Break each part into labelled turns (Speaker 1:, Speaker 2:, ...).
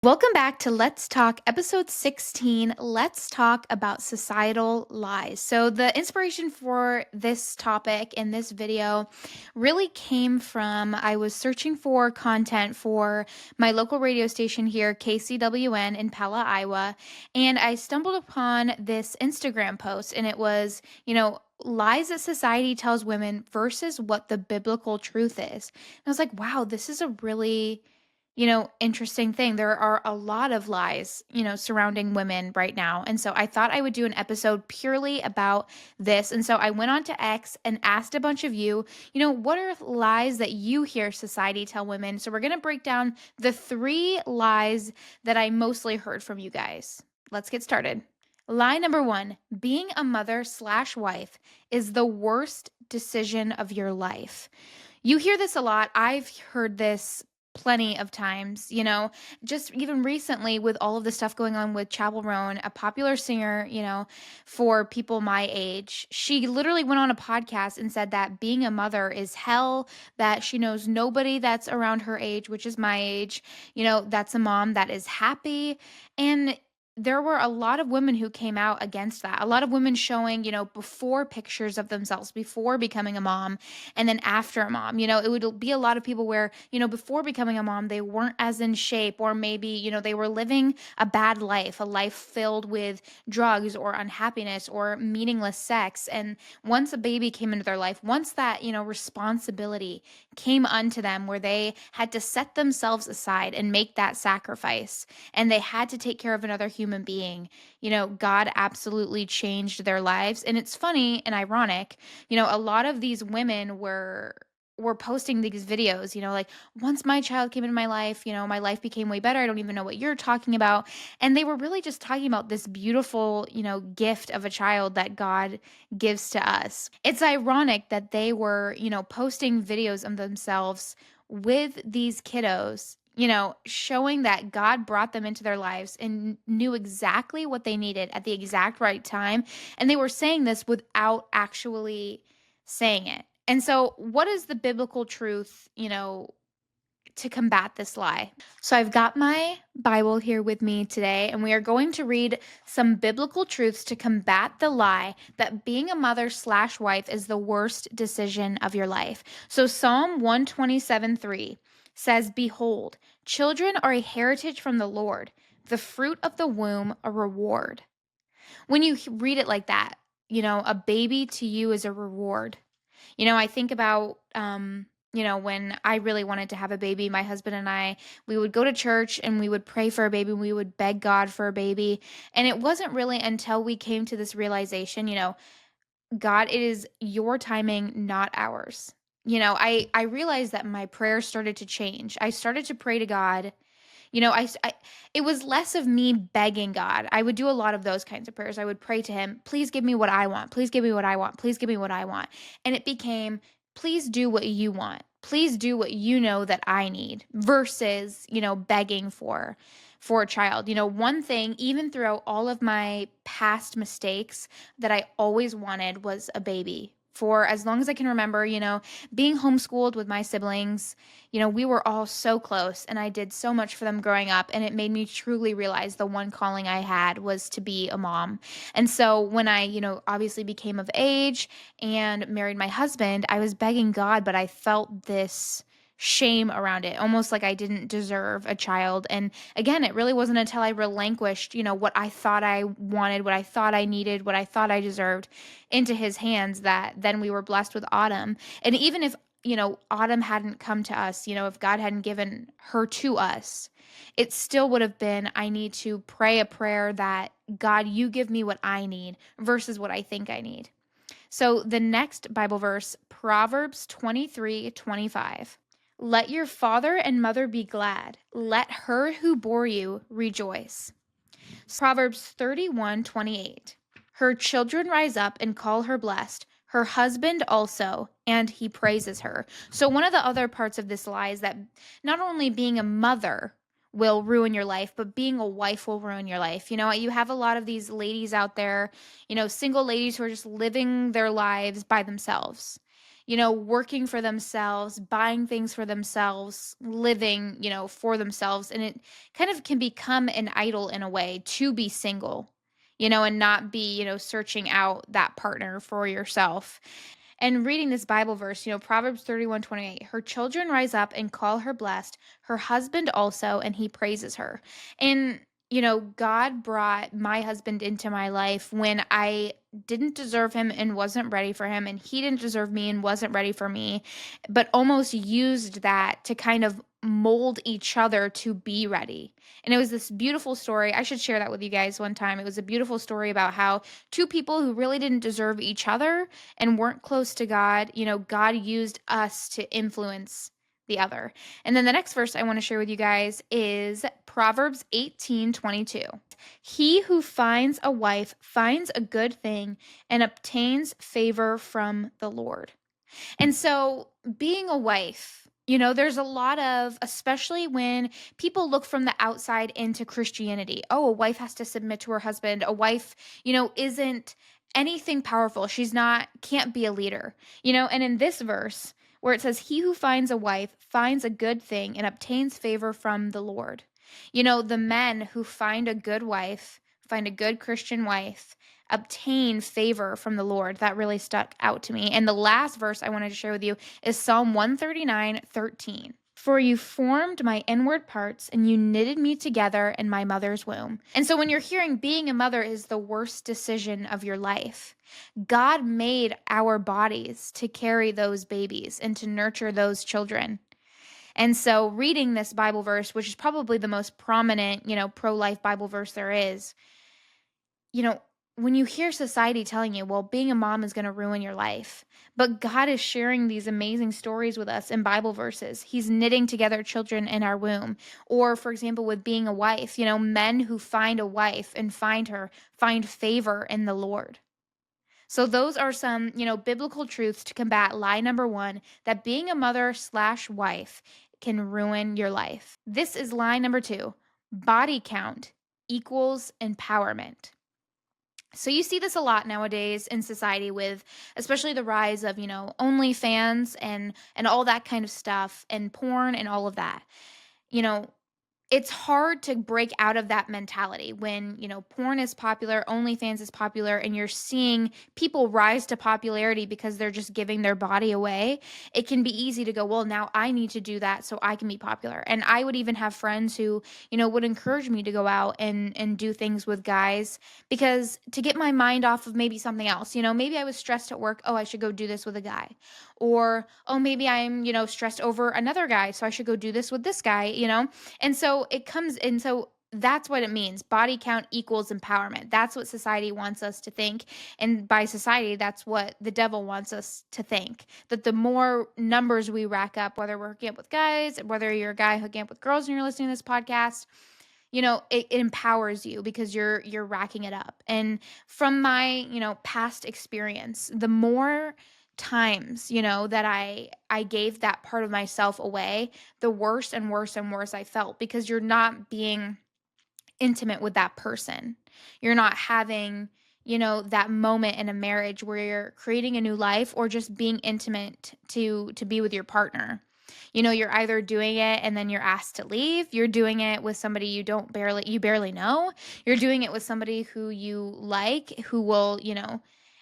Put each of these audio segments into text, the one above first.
Speaker 1: Welcome back to Let's Talk, episode 16. Let's talk about societal lies. So, the inspiration for this topic in this video really came from I was searching for content for my local radio station here, KCWN in Pella, Iowa, and I stumbled upon this Instagram post, and it was, lies that society tells women versus what the biblical truth is. And I was like, wow, this is a really interesting thing. There are a lot of lies, surrounding women right now. And so I thought I would do an episode purely about this. And so I went on to X and asked a bunch of you, what are lies that you hear society tell women? So we're going to break down the 3 lies that I mostly heard from you guys. Let's get started. Lie number 1, being a mother/wife is the worst decision of your life. You hear this a lot. I've heard this plenty of times, just even recently with all of the stuff going on with Chapel Roan, a popular singer, for people my age. She literally went on a podcast and said that being a mother is hell, that she knows nobody that's around her age, which is my age, that's a mom that is happy. And there were a lot of women who came out against that. A lot of women showing, before pictures of themselves, before becoming a mom, and then after a mom. It would be a lot of people where, before becoming a mom, they weren't as in shape, or maybe, they were living a bad life, a life filled with drugs or unhappiness or meaningless sex. And once a baby came into their life, once that, responsibility came unto them where they had to set themselves aside and make that sacrifice, and they had to take care of another human being, God absolutely changed their lives. And it's funny and ironic, a lot of these women were posting these videos, like, once my child came into my life, my life became way better. I don't even know what you're talking about. And they were really just talking about this beautiful, gift of a child that God gives to us. It's ironic that they were, posting videos of themselves with these kiddos, showing that God brought them into their lives and knew exactly what they needed at the exact right time. And they were saying this without actually saying it. And so, what is the biblical truth, to combat this lie? So, I've got my Bible here with me today, and we are going to read some biblical truths to combat the lie that being a mother/wife is the worst decision of your life. So, Psalm 127:3 says, "Behold, children are a heritage from the Lord, the fruit of the womb a reward." When you read it like that, a baby to you is a reward. I think about, when I really wanted to have a baby, my husband and I, we would go to church and we would pray for a baby. We would beg God for a baby. And it wasn't really until we came to this realization, God, it is your timing, not ours. I realized that my prayers started to change. I started to pray to God. It was less of me begging God. I would do a lot of those kinds of prayers. I would pray to him, please give me what I want. Please give me what I want. Please give me what I want. And it became, please do what you want. Please do what you know that I need versus, begging for a child. One thing, even throughout all of my past mistakes, that I always wanted was a baby. For as long as I can remember, being homeschooled with my siblings, we were all so close, and I did so much for them growing up, and it made me truly realize the one calling I had was to be a mom. And so when I, obviously became of age and married my husband, I was begging God, but I felt this shame around it, almost like I didn't deserve a child. And again, it really wasn't until I relinquished, what I thought I wanted, what I thought I needed, what I thought I deserved into his hands, that then we were blessed with Autumn. And even if, Autumn hadn't come to us, if God hadn't given her to us, it still would have been, I need to pray a prayer that, God, you give me what I need versus what I think I need. So the next Bible verse, Proverbs 23:25. Let your father and mother be glad. Let her who bore you rejoice. Proverbs 31:28. Her children rise up and call her blessed, her husband also, and he praises her. So, one of the other parts of this lie is that not only being a mother will ruin your life, but being a wife will ruin your life. You have a lot of these ladies out there, single ladies who are just living their lives by themselves. working for themselves, buying things for themselves, living, for themselves. And it kind of can become an idol in a way to be single, and not be, searching out that partner for yourself. And reading this Bible verse, Proverbs 31:28, her children rise up and call her blessed, her husband also, and he praises her. And, God brought my husband into my life when I didn't deserve him and wasn't ready for him, and he didn't deserve me and wasn't ready for me, but almost used that to kind of mold each other to be ready. And it was this beautiful story. I should share that with you guys one time. It was a beautiful story about how two people who really didn't deserve each other and weren't close to God, God used us to influence the other. And then the next verse I want to share with you guys is Proverbs 18:22. He who finds a wife finds a good thing and obtains favor from the Lord. And so, being a wife, there's a lot of, especially when people look from the outside into Christianity. Oh, a wife has to submit to her husband. A wife, isn't anything powerful. She's not, can't be a leader, and in this verse, where it says, he who finds a wife finds a good thing and obtains favor from the Lord. The men who find a good wife, find a good Christian wife, obtain favor from the Lord. That really stuck out to me. And the last verse I wanted to share with you is Psalm 139:13. For you formed my inward parts and you knitted me together in my mother's womb. And so when you're hearing being a mother is the worst decision of your life, God made our bodies to carry those babies and to nurture those children. And so reading this Bible verse, which is probably the most prominent, pro-life Bible verse there is, you know, when you hear society telling you, well, being a mom is going to ruin your life, but God is sharing these amazing stories with us in Bible verses. He's knitting together children in our womb. Or, for example, with being a wife, men who find a wife and find her find favor in the Lord. So, those are some, biblical truths to combat lie number one, that being a mother/wife can ruin your life. This is lie number two: body count equals empowerment. So you see this a lot nowadays in society with especially the rise of, OnlyFans and all that kind of stuff and porn and all of that. You know, it's hard to break out of that mentality when, porn is popular, OnlyFans is popular, and you're seeing people rise to popularity because they're just giving their body away. It can be easy to go, well, now I need to do that so I can be popular. And I would even have friends who, would encourage me to go out and do things with guys because to get my mind off of maybe something else. Maybe I was stressed at work. Oh, I should go do this with a guy. Or, oh, maybe I'm, stressed over another guy, so I should go do this with this guy. And so it comes and so that's what it means. Body count equals empowerment. That's what society wants us to think. And by society, that's what the devil wants us to think. That the more numbers we rack up, whether we're hooking up with guys, whether you're a guy hooking up with girls and you're listening to this podcast, it empowers you because you're racking it up. And from my, past experience, the more times, that I gave that part of myself away, the worse and worse and worse I felt because you're not being intimate with that person. You're not having, that moment in a marriage where you're creating a new life or just being intimate to be with your partner. You're either doing it and then you're asked to leave. You're doing it with somebody you barely know. You're doing it with somebody who you like, who will,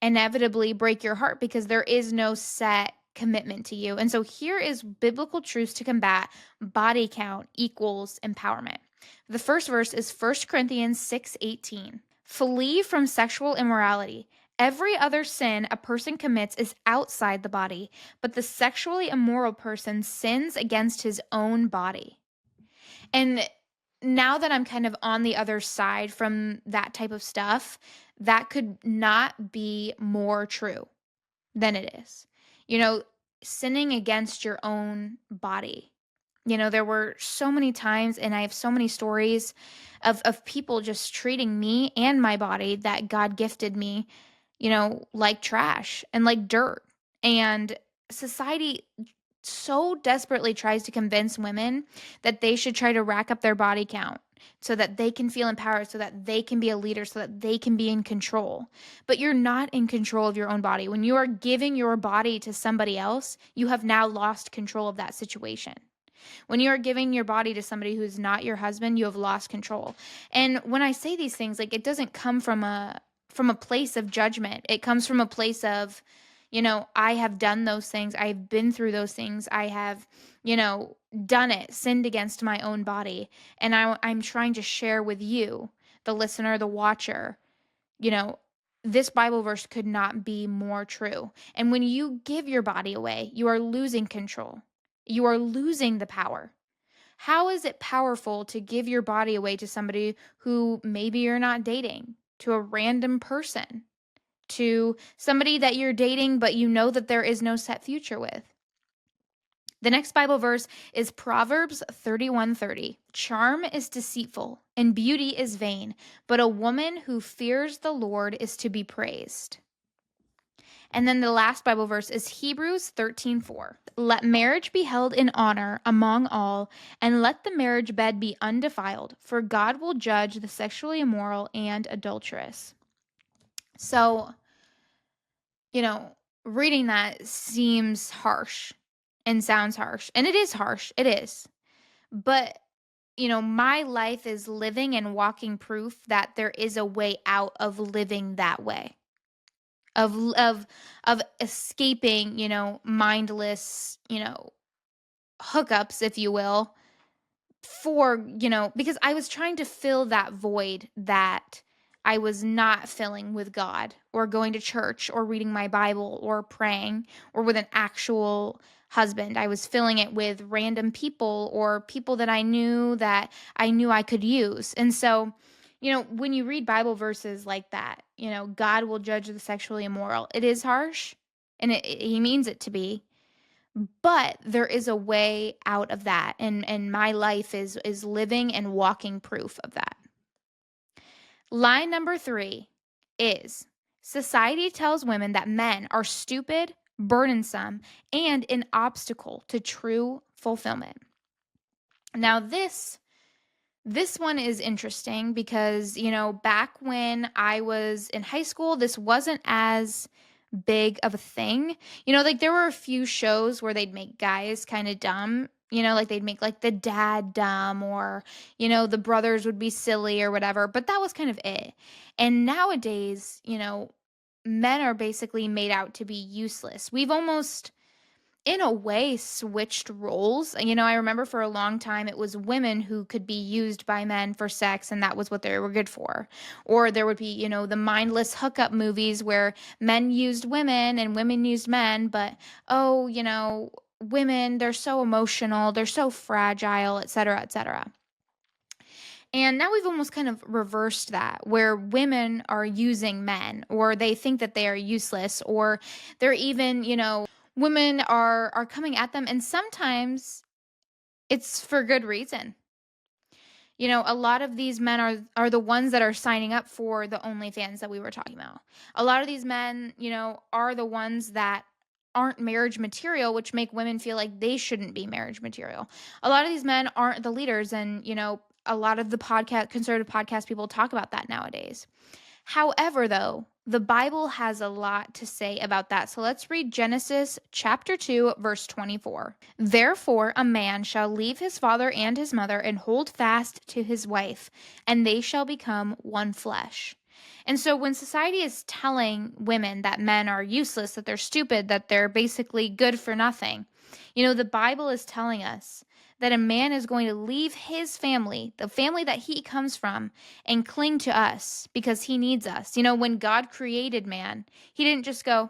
Speaker 1: inevitably break your heart because there is no set commitment to you. And so here is biblical truths to combat body count equals empowerment. The first verse is 1 Corinthians 6:18. Flee from sexual immorality. Every other sin a person commits is outside the body, but the sexually immoral person sins against his own body. And now that I'm kind of on the other side from that type of stuff, that could not be more true than it is. You know, Sinning against your own body. There were so many times, and I have so many stories of people just treating me and my body that God gifted me, like trash and like dirt. And society so desperately tries to convince women that they should try to rack up their body count. so that they can feel empowered, so that they can be a leader, so that they can be in control. But you're not in control of your own body. When you are giving your body to somebody else, you have now lost control of that situation. When you are giving your body to somebody who's not your husband, you have lost control. And when I say these things, like, it doesn't come from a place of judgment. It comes from a place of, I have done those things. I've been through those things. I have, done it, sinned against my own body. And I'm trying to share with you, the listener, the watcher, you know, this Bible verse could not be more true. And when you give your body away, you are losing control. You are losing the power. How is it powerful to give your body away to somebody who maybe you're not dating, to a random person, to somebody that you're dating, but you know that there is no set future with? The next Bible verse is Proverbs 31:30. Charm is deceitful and beauty is vain, but a woman who fears the Lord is to be praised. And then the last Bible verse is Hebrews 13:4. Let marriage be held in honor among all, and let the marriage bed be undefiled, for God will judge the sexually immoral and adulterous. So, you know, reading that seems harsh and sounds harsh. And it is harsh. It is. But, my life is living and walking proof that there is a way out of living that way. Of escaping, mindless, hookups, if you will, because I was trying to fill that void that I was not filling with God or going to church or reading my Bible or praying or with an actual husband. I was filling it with random people or people that I knew I could use. And so, when you read Bible verses like that, God will judge the sexually immoral. It is harsh, and he means it to be, but there is a way out of that, and my life is living and walking proof of that. Line number 3 is society tells women that men are stupid, burdensome, and an obstacle to true fulfillment. Now this one is interesting because, back when I was in high school, this wasn't as big of a thing. Like, there were a few shows where they'd make guys kind of dumb, like they'd make like the dad dumb, or, the brothers would be silly or whatever, but that was kind of it. And nowadays, men are basically made out to be useless. We've almost, in a way, switched roles. I remember for a long time it was women who could be used by men for sex, and that was what they were good for. Or there would be, the mindless hookup movies where men used women and women used men, but oh, women, they're so emotional, they're so fragile, etc., etc. And now we've almost kind of reversed that, where women are using men, or they think that they are useless, or they're even, women are coming at them, and sometimes it's for good reason. A lot of these men are the ones that are signing up for the OnlyFans that we were talking about. A lot of these men, are the ones that aren't marriage material, which make women feel like they shouldn't be marriage material. A lot of these men aren't the leaders, and a lot of the conservative podcast people talk about that nowadays. However, though, the Bible has a lot to say about that. So let's read Genesis chapter 2, verse 24. Therefore, a man shall leave his father and his mother and hold fast to his wife, and they shall become one flesh. And so when society is telling women that men are useless, that they're stupid, that they're basically good for nothing, the Bible is telling us that a man is going to leave his family, the family that he comes from, and cling to us because he needs us. When God created man, he didn't just go,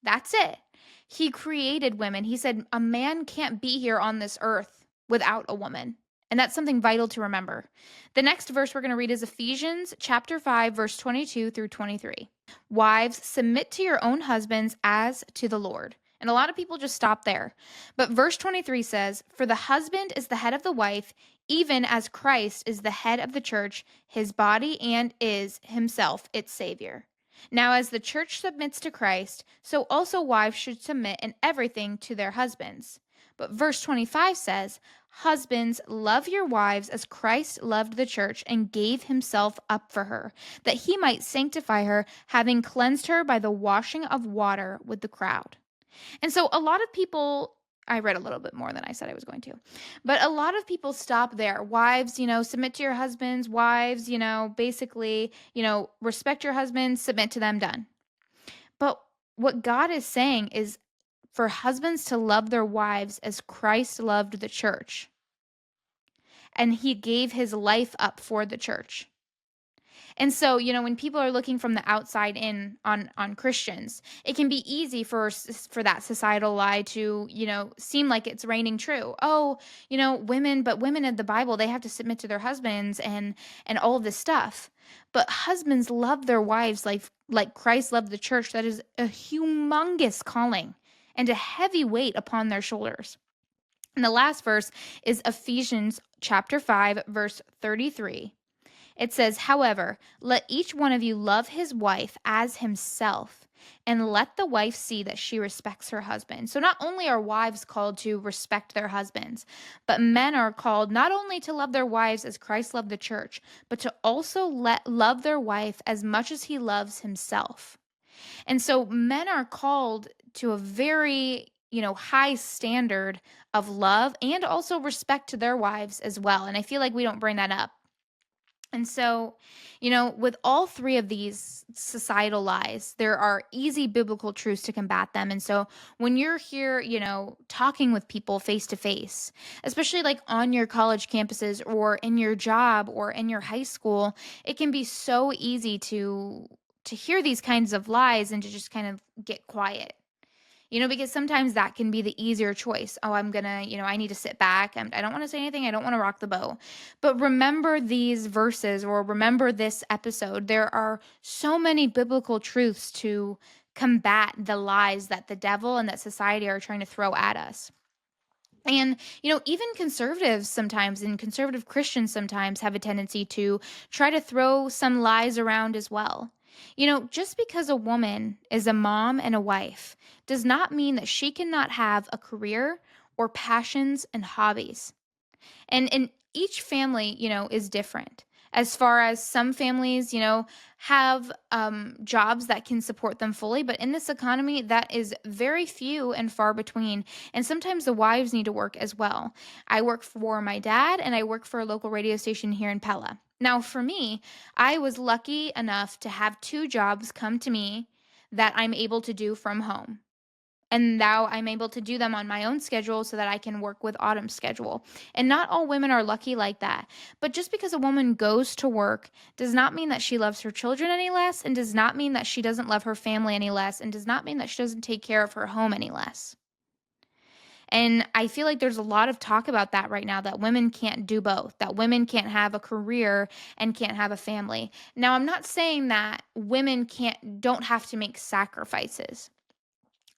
Speaker 1: that's it. He created women. He said a man can't be here on this earth without a woman. And that's something vital to remember. The next verse we're going to read is Ephesians chapter 5, verse 22 through 23. Wives, submit to your own husbands as to the Lord. And a lot of people just stop there. But verse 23 says, for the husband is the head of the wife, even as Christ is the head of the church, his body, and is himself its Savior. Now, as the church submits to Christ, so also wives should submit in everything to their husbands. But verse 25 says, Husbands, love your wives as Christ loved the church and gave himself up for her, that he might sanctify her, having cleansed her by the washing of water with the crowd. And so a lot of people, I read a little bit more than I said I was going to, but a lot of people stop there. Wives, submit to your husbands. Wives, basically, respect your husbands, submit to them, done. But what God is saying is for husbands to love their wives as Christ loved the church, and he gave his life up for the church. And so, when people are looking from the outside in on Christians, it can be easy for that societal lie to, seem like it's reigning true. Oh, women in the Bible, they have to submit to their husbands and all of this stuff. But husbands love their wives like Christ loved the church. That is a humongous calling and a heavy weight upon their shoulders. And the last verse is Ephesians chapter 5, verse 33. It says, however, let each one of you love his wife as himself, and let the wife see that she respects her husband. So not only are wives called to respect their husbands, but men are called not only to love their wives as Christ loved the church, but to also love their wife as much as he loves himself. And so men are called to a very, high standard of love and also respect to their wives as well. And I feel like we don't bring that up. And so, with all three of these societal lies, there are easy biblical truths to combat them. And so, when you're here, talking with people face to face, especially like on your college campuses or in your job or in your high school, it can be so easy to hear these kinds of lies and to just kind of get quiet. Because sometimes that can be the easier choice. Oh, I'm gonna, I need to sit back. I don't want to say anything. I don't want to rock the boat. But remember these verses or remember this episode. There are so many biblical truths to combat the lies that the devil and that society are trying to throw at us. And, even conservatives sometimes and conservative Christians sometimes have a tendency to try to throw some lies around as well. Just because a woman is a mom and a wife does not mean that she cannot have a career or passions and hobbies. And each family, is different. As far as some families, have jobs that can support them fully, but in this economy, that is very few and far between. And sometimes the wives need to work as well. I work for my dad, and I work for a local radio station here in Pella. Now, for me, I was lucky enough to have two jobs come to me that I'm able to do from home. And now I'm able to do them on my own schedule so that I can work with Autumn's schedule. And not all women are lucky like that. But just because a woman goes to work does not mean that she loves her children any less, and does not mean that she doesn't love her family any less, and does not mean that she doesn't take care of her home any less. And I feel like there's a lot of talk about that right now, that women can't do both, that women can't have a career and can't have a family. Now, I'm not saying that women don't have to make sacrifices.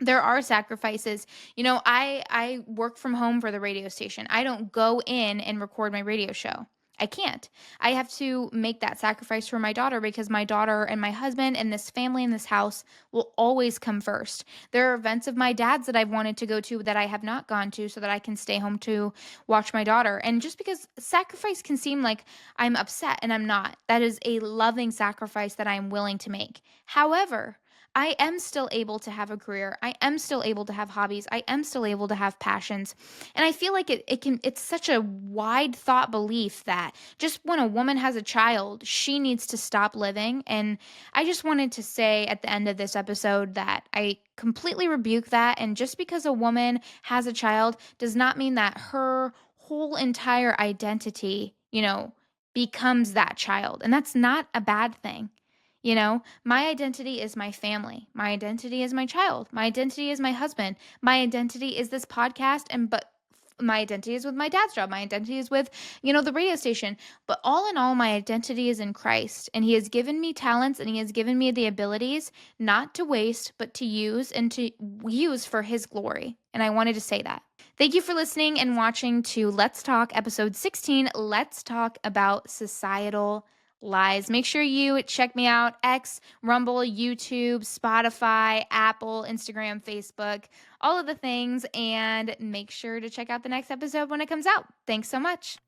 Speaker 1: There are sacrifices. I work from home for the radio station. I don't go in and record my radio show. I can't. I have to make that sacrifice for my daughter because my daughter and my husband and this family in this house will always come first. There are events of my dad's that I've wanted to go to that I have not gone to so that I can stay home to watch my daughter. And just because sacrifice can seem like I'm upset, and I'm not, that is a loving sacrifice that I am willing to make. However, I am still able to have a career. I am still able to have hobbies. I am still able to have passions. And I feel like it's such a wide thought belief that just when a woman has a child, she needs to stop living. And I just wanted to say at the end of this episode that I completely rebuke that. And just because a woman has a child does not mean that her whole entire identity, becomes that child. And that's not a bad thing. My identity is my family. My identity is my child. My identity is my husband. My identity is this podcast. But my identity is with my dad's job. My identity is with, the radio station. But all in all, my identity is in Christ. And he has given me talents, and he has given me the abilities not to waste, but to use, and to use for his glory. And I wanted to say that. Thank you for listening and watching to Let's Talk episode 16. Let's talk about societal lies. Make sure you check me out: X, Rumble, YouTube, Spotify, Apple, Instagram, Facebook, all of the things. And make sure to check out the next episode when it comes out. Thanks so much.